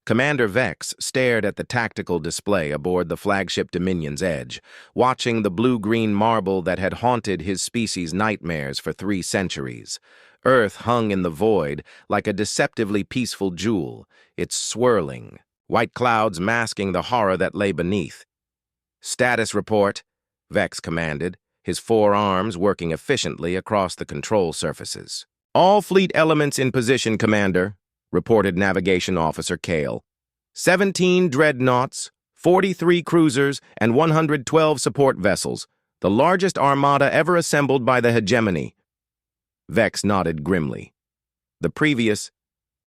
Commander Vex stared at the tactical display aboard the flagship Dominion's Edge, watching the blue-green marble that had haunted his species' nightmares for 3 centuries. Earth hung in the void like a deceptively peaceful jewel, its swirling, white clouds masking the horror that lay beneath. "Status report," Vex commanded, his 4 arms working efficiently across the control surfaces. "All fleet elements in position, Commander," reported Navigation Officer Kale. 17 dreadnoughts, 43 cruisers, and 112 support vessels, the largest armada ever assembled by the hegemony. Vex nodded grimly. The previous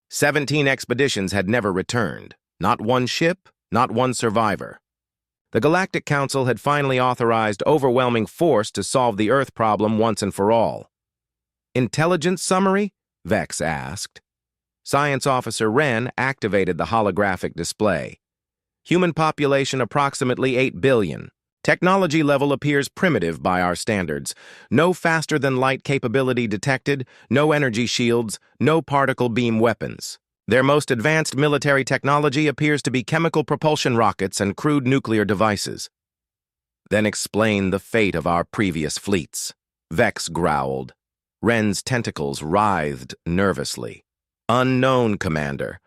17 expeditions had never returned. Not one ship, not one survivor. The Galactic Council had finally authorized overwhelming force to solve the Earth problem once and for all. "Intelligence summary?" Vex asked. Science Officer Wren activated the holographic display. "Human population approximately 8 billion. Technology level appears primitive by our standards. No faster-than-light capability detected, no energy shields, no particle beam weapons. Their most advanced military technology appears to be chemical propulsion rockets and crude nuclear devices." "Then explain the fate of our previous fleets," Vex growled. Wren's tentacles writhed nervously. "Unknown, Commander.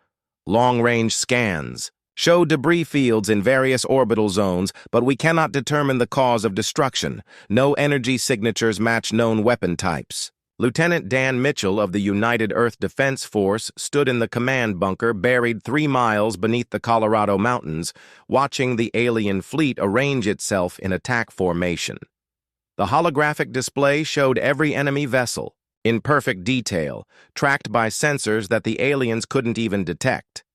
Long-range scans show debris fields in various orbital zones, but we cannot determine the cause of destruction. No energy signatures match known weapon types." Lieutenant Dan Mitchell of the United Earth Defense Force stood in the command bunker buried 3 miles beneath the Colorado Mountains, watching the alien fleet arrange itself in attack formation. The holographic display showed every enemy vessel, in perfect detail, tracked by sensors that the aliens couldn't even detect.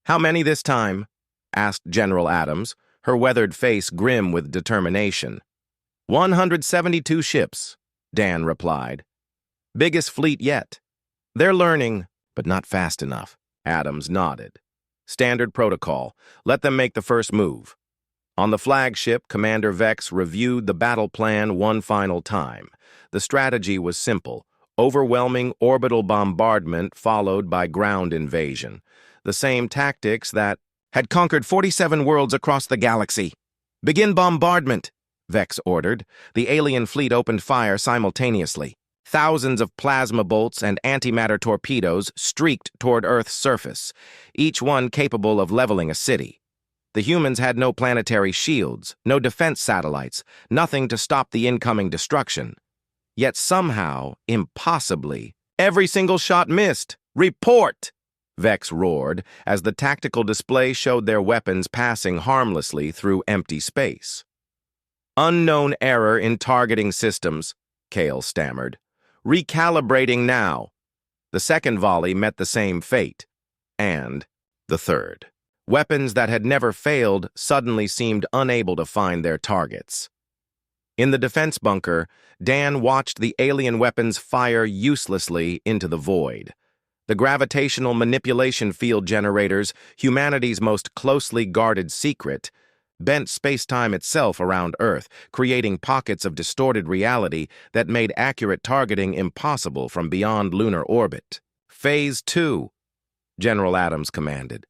"How many this time?" asked General Adams, her weathered face grim with determination. 172 ships, Dan replied. "Biggest fleet yet. They're learning, but not fast enough." Adams nodded. "Standard protocol. Let them make the first move." On the flagship, Commander Vex reviewed the battle plan one final time. The strategy was simple: overwhelming orbital bombardment followed by ground invasion. The same tactics that had conquered 47 worlds across the galaxy. "Begin bombardment," Vex ordered. The alien fleet opened fire simultaneously. Thousands of plasma bolts and antimatter torpedoes streaked toward Earth's surface, each one capable of leveling a city. The humans had no planetary shields, no defense satellites, nothing to stop the incoming destruction. Yet somehow, impossibly, every single shot missed. "Report!" Vex roared, as the tactical display showed their weapons passing harmlessly through empty space. "Unknown error in targeting systems," Kale stammered. "Recalibrating now." The second volley met the same fate. And the third. Weapons that had never failed suddenly seemed unable to find their targets. In the defense bunker, Dan watched the alien weapons fire uselessly into the void. The gravitational manipulation field generators, humanity's most closely guarded secret, bent space-time itself around Earth, creating pockets of distorted reality that made accurate targeting impossible from beyond lunar orbit. "Phase 2, General Adams commanded.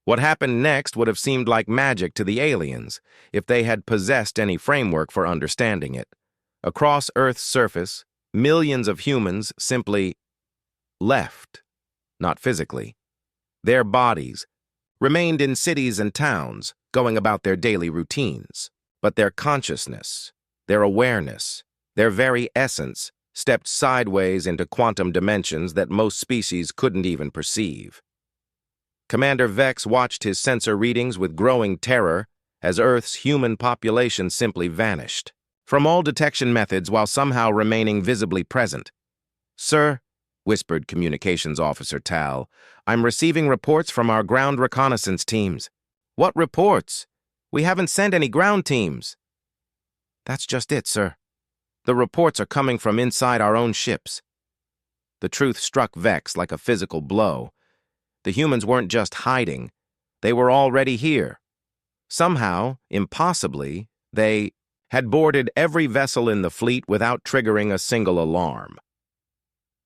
What happened next would have seemed like magic to the aliens, if they had possessed any framework for understanding it. Across Earth's surface, millions of humans simply left, not physically. Their bodies remained in cities and towns, going about their daily routines. But their consciousness, their awareness, their very essence stepped sideways into quantum dimensions that most species couldn't even perceive. Commander Vex watched his sensor readings with growing terror as Earth's human population simply vanished from all detection methods while somehow remaining visibly present. "Sir," whispered Communications Officer Tal, "I'm receiving reports from our ground reconnaissance teams." "What reports? We haven't sent any ground teams." "That's just it, sir. The reports are coming from inside our own ships." The truth struck Vex like a physical blow. The humans weren't just hiding. They were already here. Somehow, impossibly, they had boarded every vessel in the fleet without triggering a single alarm.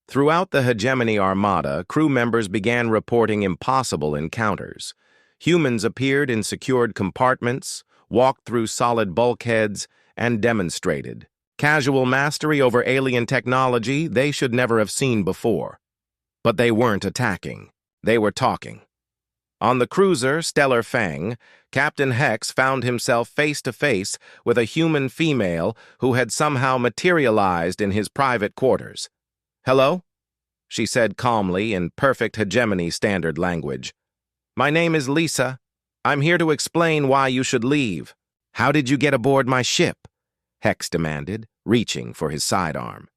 Throughout the Hegemony Armada, crew members began reporting impossible encounters. Humans appeared in secured compartments, walked through solid bulkheads, and demonstrated casual mastery over alien technology they should never have seen before. But they weren't attacking. They were talking. On the cruiser Stellar Fang, Captain Hex found himself face-to-face with a human female who had somehow materialized in his private quarters. "Hello?" she said calmly in perfect Hegemony standard language. "My name is Lisa. I'm here to explain why you should leave." "How did you get aboard my ship?" Hex demanded, reaching for his sidearm.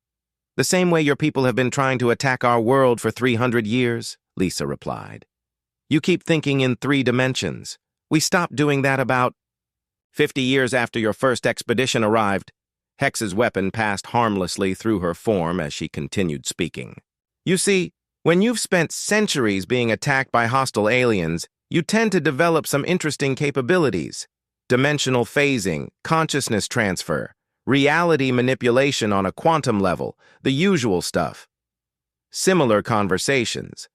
"The same way your people have been trying to attack our world for 300 years, Lisa replied. "You keep thinking in 3 dimensions. We stopped doing that about 50 years after your first expedition arrived." Hex's weapon passed harmlessly through her form as she continued speaking. "You see, when you've spent centuries being attacked by hostile aliens, you tend to develop some interesting capabilities. Dimensional phasing, consciousness transfer, reality manipulation on a quantum level, the usual stuff. Similar conversations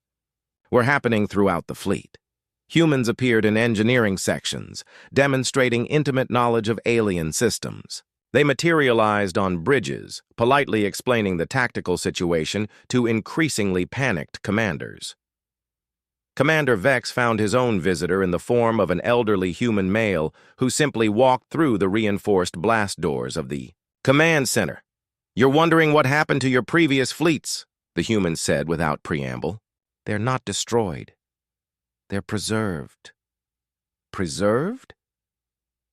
were happening throughout the fleet. Humans appeared in engineering sections, demonstrating intimate knowledge of alien systems. They materialized on bridges, politely explaining the tactical situation to increasingly panicked commanders. Commander Vex found his own visitor in the form of an elderly human male who simply walked through the reinforced blast doors of the command center. "You're wondering what happened to your previous fleets," the human said without preamble. "They're not destroyed. They're preserved." Preserved?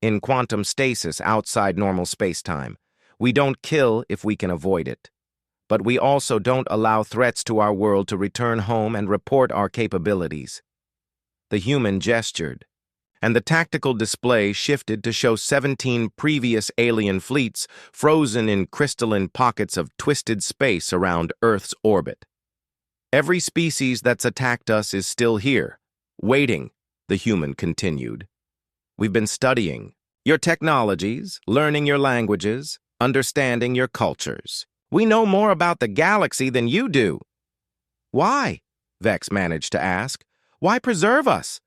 In quantum stasis outside normal space-time. We don't kill if we can avoid it. But we also don't allow threats to our world to return home and report our capabilities. The human gestured, and the tactical display shifted to show 17 previous alien fleets frozen in crystalline pockets of twisted space around Earth's orbit. "Every species that's attacked us is still here, waiting," the human continued. "We've been studying your technologies, learning your languages, understanding your cultures. We know more about the galaxy than you do." "Why?" Vex managed to ask. "Why preserve us?"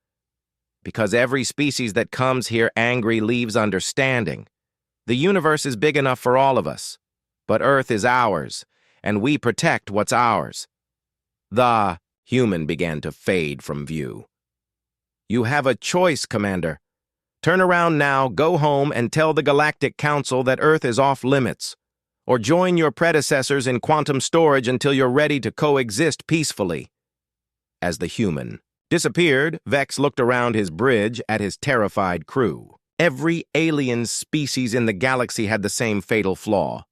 "Because every species that comes here angry leaves understanding. The universe is big enough for all of us, but Earth is ours, and we protect what's ours." The human began to fade from view. "You have a choice, Commander. Turn around now, go home, and tell the Galactic Council that Earth is off limits. Or join your predecessors in quantum storage until you're ready to coexist peacefully." As the human disappeared, Vex looked around his bridge at his terrified crew. Every alien species in the galaxy had the same fatal flaw.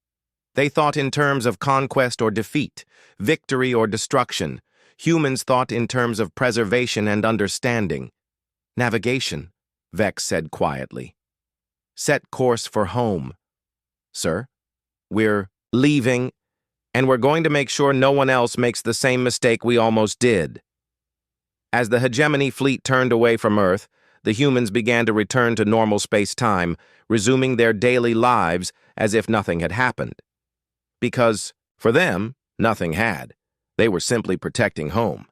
They thought in terms of conquest or defeat, victory or destruction. Humans thought in terms of preservation and understanding. "Navigation," Vex said quietly. "Set course for home." "Sir, we're leaving, and we're going to make sure no one else makes the same mistake we almost did." As the Hegemony fleet turned away from Earth, the humans began to return to normal space-time, resuming their daily lives as if nothing had happened. Because, for them, nothing had. They were simply protecting home.